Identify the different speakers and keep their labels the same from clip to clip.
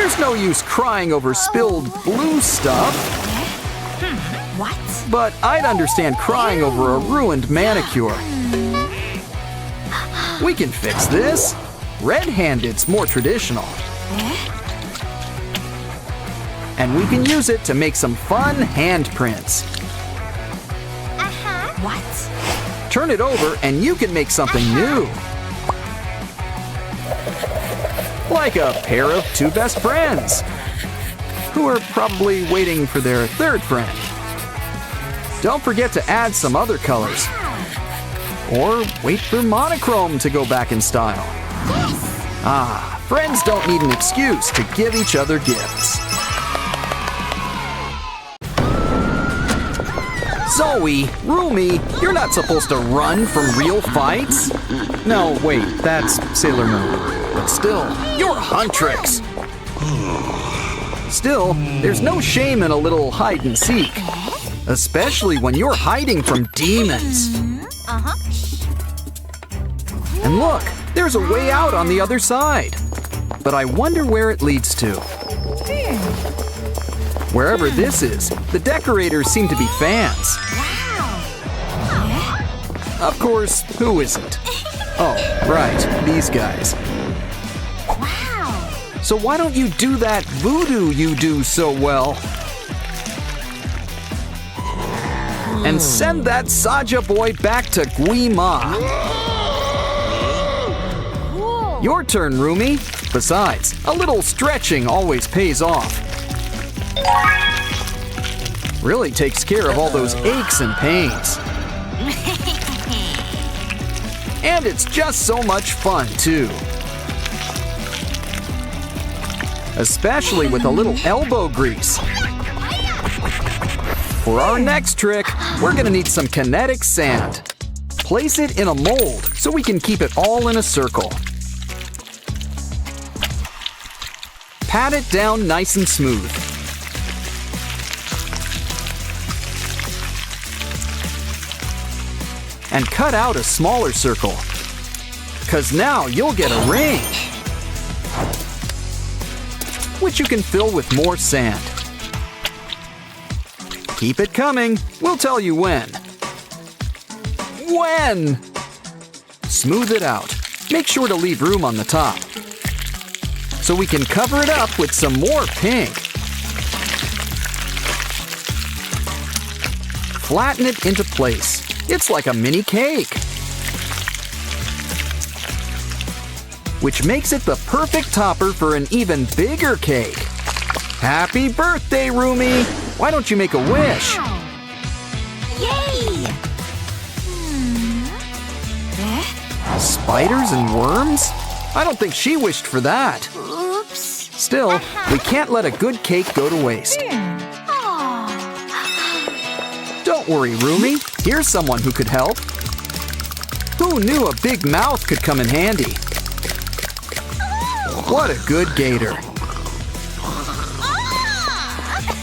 Speaker 1: There's no use crying over spilled blue stuff.
Speaker 2: What?
Speaker 1: But I'd understand crying over a ruined manicure. We can fix this. Red-handed's more traditional. And we can use it to make some fun handprints.
Speaker 2: What?
Speaker 1: Turn it over and you can make something new. Like a pair of two best friends who are probably waiting for their third friend. Don't forget to add some other colors. Or wait for monochrome to go back in style. Ah, friends don't need an excuse to give each other gifts. Zoe, Rumi, you're not supposed to run from real fights. No, wait, that's Sailor Moon. But still, you're Huntrix. Still, there's no shame in a little hide and seek. Especially when you're hiding from demons. And look, there's a way out on the other side. But I wonder where it leads to. Wherever this is, the decorators seem to be fans. Of course, who isn't? Oh, right, these guys. So why don't you do that voodoo you do so well? And send that Saja boy back to Guima. Your turn, Rumi. Besides, a little stretching always pays off. Really takes care of all those aches and pains. And it's just so much fun, too. Especially with a little elbow grease. For our next trick, we're gonna need some kinetic sand. Place it in a mold so we can keep it all in a circle. Pat it down nice and smooth. And cut out a smaller circle. 'Cause now you'll get a ring. Which you can fill with more sand. Keep it coming. We'll tell you when. When? Smooth it out. Make sure to leave room on the top. So we can cover it up with some more pink. Flatten it into place. It's like a mini cake. Which makes it the perfect topper for an even bigger cake. Happy birthday, Rumi! Why don't you make a wish?
Speaker 2: Yay!
Speaker 1: Spiders and worms? I don't think she wished for that.
Speaker 2: Oops.
Speaker 1: Still, we can't let a good cake go to waste. Don't worry, Rumi. Here's someone who could help. Who knew a big mouth could come in handy? What a good gator.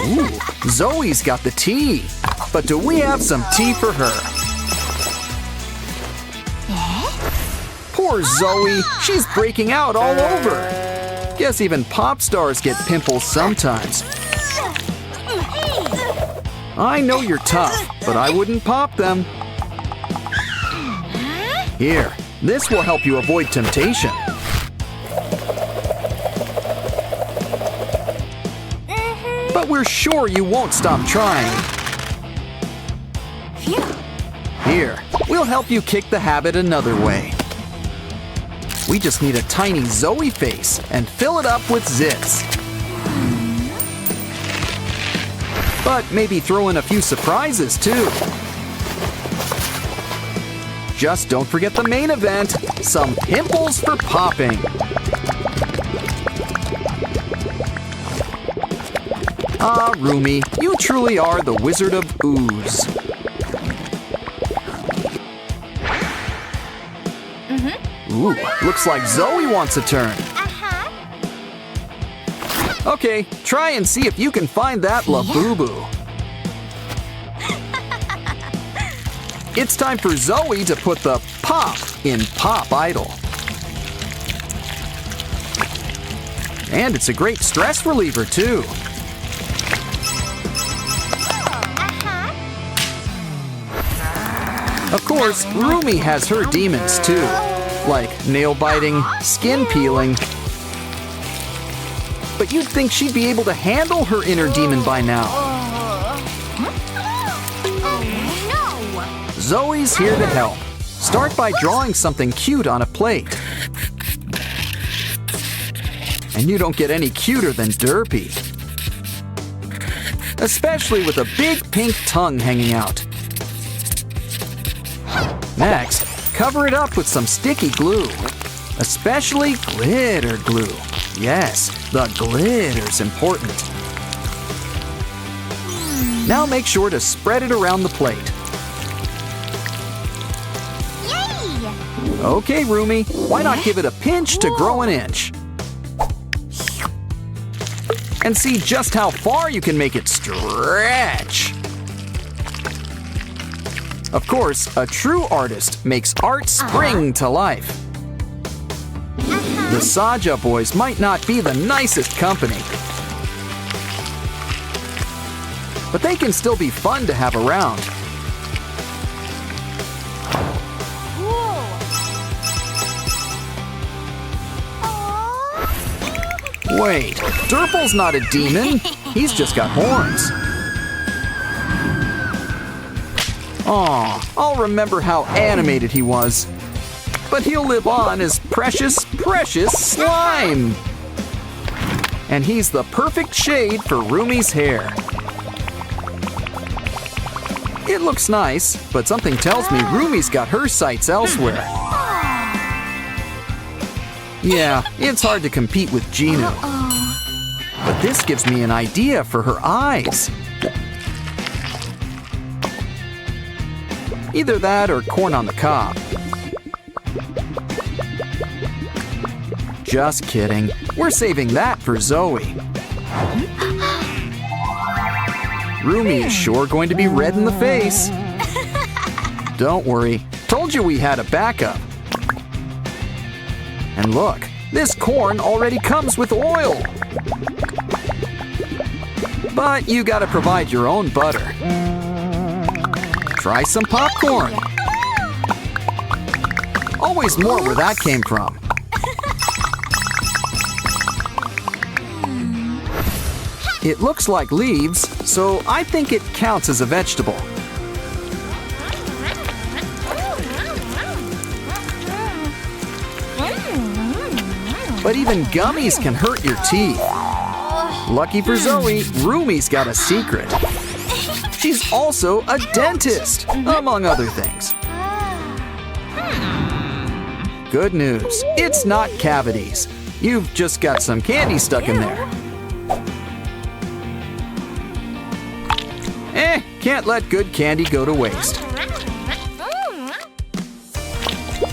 Speaker 1: Ooh, Zoe's got the tea. But do we have some tea for her? Poor Zoe, she's breaking out all over. Guess even pop stars get pimples sometimes. I know you're tough, but I wouldn't pop them. Here, this will help you avoid temptation. But we're sure you won't stop trying. Here, we'll help you kick the habit another way. We just need a tiny Zoe face and fill it up with zits. But maybe throw in a few surprises too. Just don't forget the main event, some pimples for popping. Ah, Rumi, you truly are the Wizard of Ooze. Ooh, looks like Zoe wants a turn. Okay, try and see if you can find that Labubu. It's time for Zoe to put the pop in Pop Idol. And it's a great stress reliever, too. Of course, Rumi has her demons, too. Like nail biting, skin peeling. But you'd think she'd be able to handle her inner demon by now. Zoe's here to help. Start by drawing something cute on a plate. And you don't get any cuter than Derpy. Especially with a big pink tongue hanging out. Next, cover it up with some sticky glue. Especially glitter glue. Yes, the glitter's important. Now make sure to spread it around the plate. Okay, Rumi, why not give it a pinch to grow an inch? And see just how far you can make it stretch. Of course, a true artist makes art spring to life. The Saja boys might not be the nicest company, but they can still be fun to have around. Wait, Derple's not a demon. He's just got horns. Aw, I'll remember how animated he was. But he'll live on as precious, precious slime. And he's the perfect shade for Rumi's hair. It looks nice, but something tells me Rumi's got her sights elsewhere. Yeah, it's hard to compete with Ginu. But this gives me an idea for her eyes. Either that or corn on the cob. Just kidding. We're saving that for Zoe. Rumi is sure going to be red in the face. Don't worry. Told you we had a backup. And look, this corn already comes with oil. But you gotta provide your own butter. Try some popcorn. Always more where that came from. It looks like leaves, so I think it counts as a vegetable. But even gummies can hurt your teeth. Lucky for Zoe, Rumi's got a secret. She's also a dentist, among other things. Good news, it's not cavities. You've just got some candy stuck in there. Can't let good candy go to waste.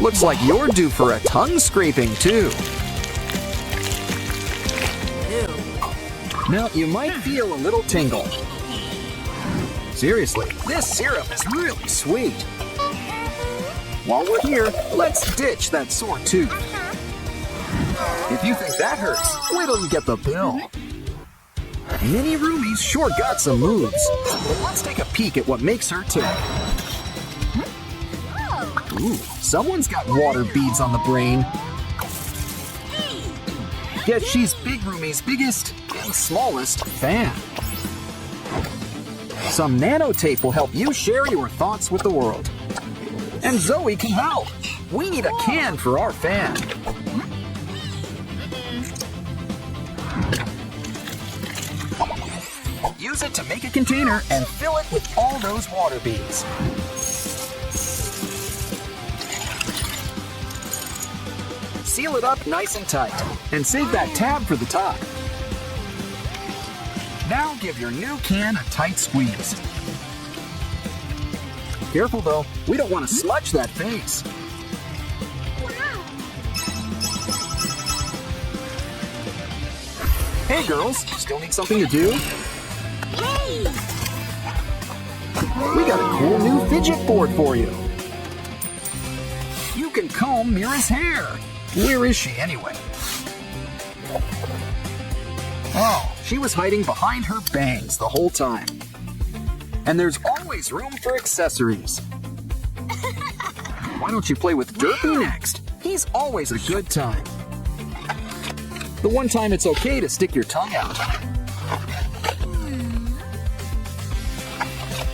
Speaker 1: Looks like you're due for a tongue scraping, too. Now, you might feel a little tingle. Seriously, this syrup is really sweet. While we're here, let's ditch that sore tooth. If you think that hurts, wait till you get the bill. Mini Rumi's sure got some moves, but let's take a peek at what makes her tick. Ooh, someone's got water beads on the brain. Guess she's Big Rumi's biggest and smallest fan. Some nanotape will help you share your thoughts with the world. And Zoe can help. We need a can for our fan. Use it to make a container and fill it with all those water beads. Seal it up nice and tight and save that tab for the top. Now give your new can a tight squeeze. Careful though, we don't want to smudge that face. Hey girls, still need something to do? We got a cool new fidget board for you. You can comb Mira's hair. Where is she anyway? Oh, she was hiding behind her bangs the whole time. And there's always room for accessories. Why don't you play with Derpy next? He's always a good time. The one time it's okay to stick your tongue out.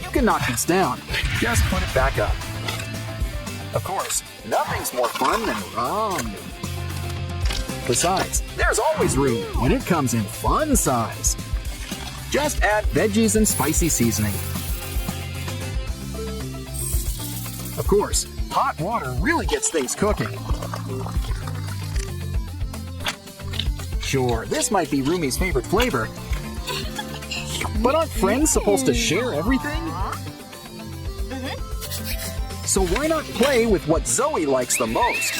Speaker 1: You can knock this down. Just put it back up. Of course, nothing's more fun than ramen. Besides, there's always room when it comes in fun size. Just add veggies and spicy seasoning. Of course, hot water really gets things cooking. Sure, this might be Rumi's favorite flavor. But aren't friends supposed to share everything? So why not play with what Zoe likes the most?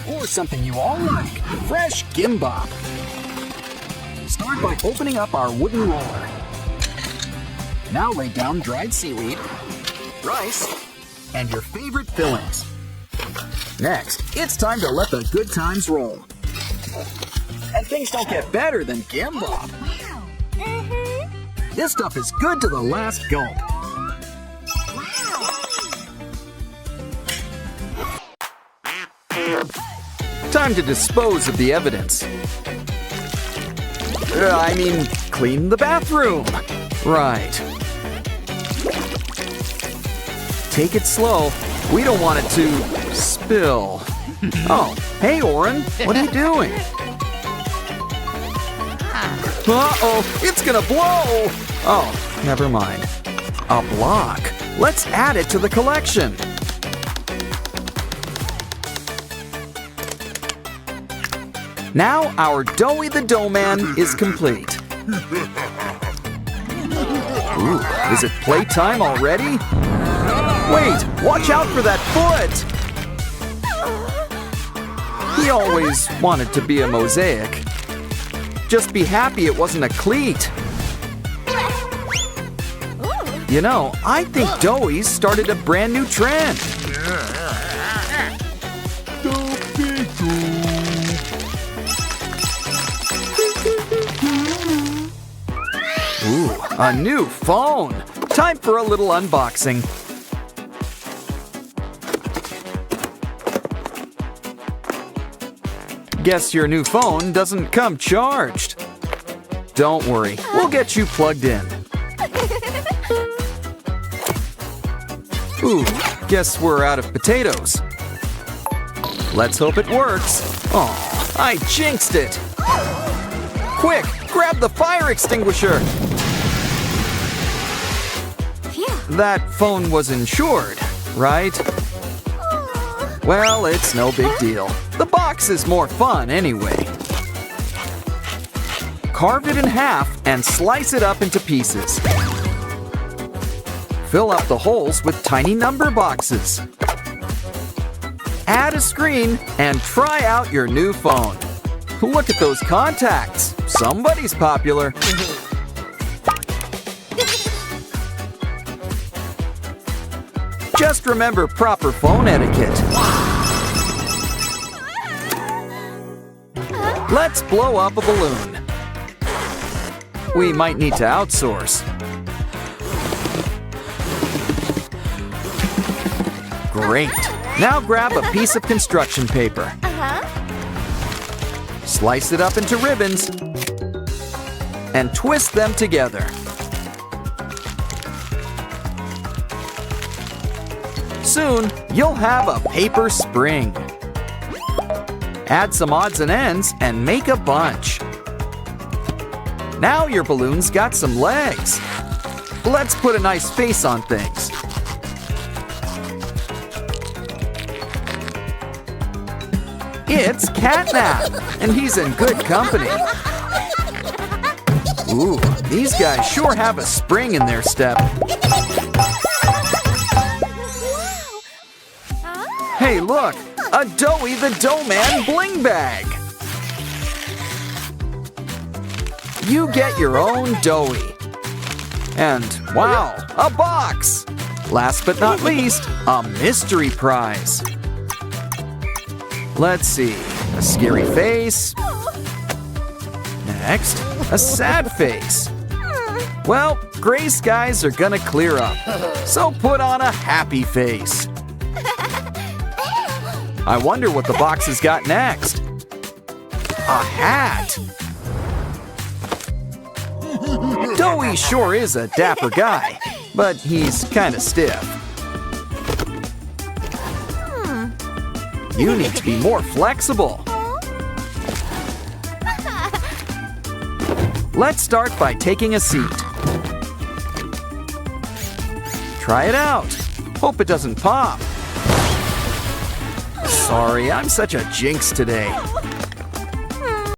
Speaker 1: Or something you all like, fresh gimbap. Start by opening up our wooden roller. Now lay down dried seaweed, rice, and your favorite fillings. Next, it's time to let the good times roll. And things don't get better than gimbap. This stuff is good to the last gulp. Time to dispose of the evidence. Clean the bathroom. Right. Take it slow. We don't want it to spill. Oh, hey, Oren. What are you doing? Uh-oh, it's gonna blow. Oh, never mind. A block. Let's add it to the collection. Now our Doughy the Dough Man is complete. Ooh, is it playtime already? Wait, watch out for that foot! He always wanted to be a mosaic. Just be happy it wasn't a cleat. You know, I think Doughy's started a brand new trend. Ooh, a new phone! Time for a little unboxing. Guess your new phone doesn't come charged. Don't worry, we'll get you plugged in. Ooh, guess we're out of potatoes. Let's hope it works. Oh, I jinxed it! Quick, grab the fire extinguisher! That phone was insured, right? Well, it's no big deal. The box is more fun anyway. Carve it in half and slice it up into pieces. Fill up the holes with tiny number boxes. Add a screen and try out your new phone. Look at those contacts. Somebody's popular. Just remember proper phone etiquette. Let's blow up a balloon. We might need to outsource. Great. Now grab a piece of construction paper. Slice it up into ribbons and twist them together. Soon, you'll have a paper spring. Add some odds and ends and make a bunch. Now your balloon's got some legs. Let's put a nice face on things. It's Catnap, and he's in good company. Ooh, these guys sure have a spring in their step. Hey, look, a Doughy the Dough Man bling bag. You get your own Doughy. And wow, a box. Last but not least, a mystery prize. Let's see, A scary face. Next, a sad face. Well, gray skies are gonna clear up, so put on a happy face. I wonder what the box has got next. A hat. Doughy sure is a dapper guy, but he's kinda stiff. You need to be more flexible. Let's start by taking a seat. Try it out. Hope it doesn't pop. Sorry, I'm such a jinx today.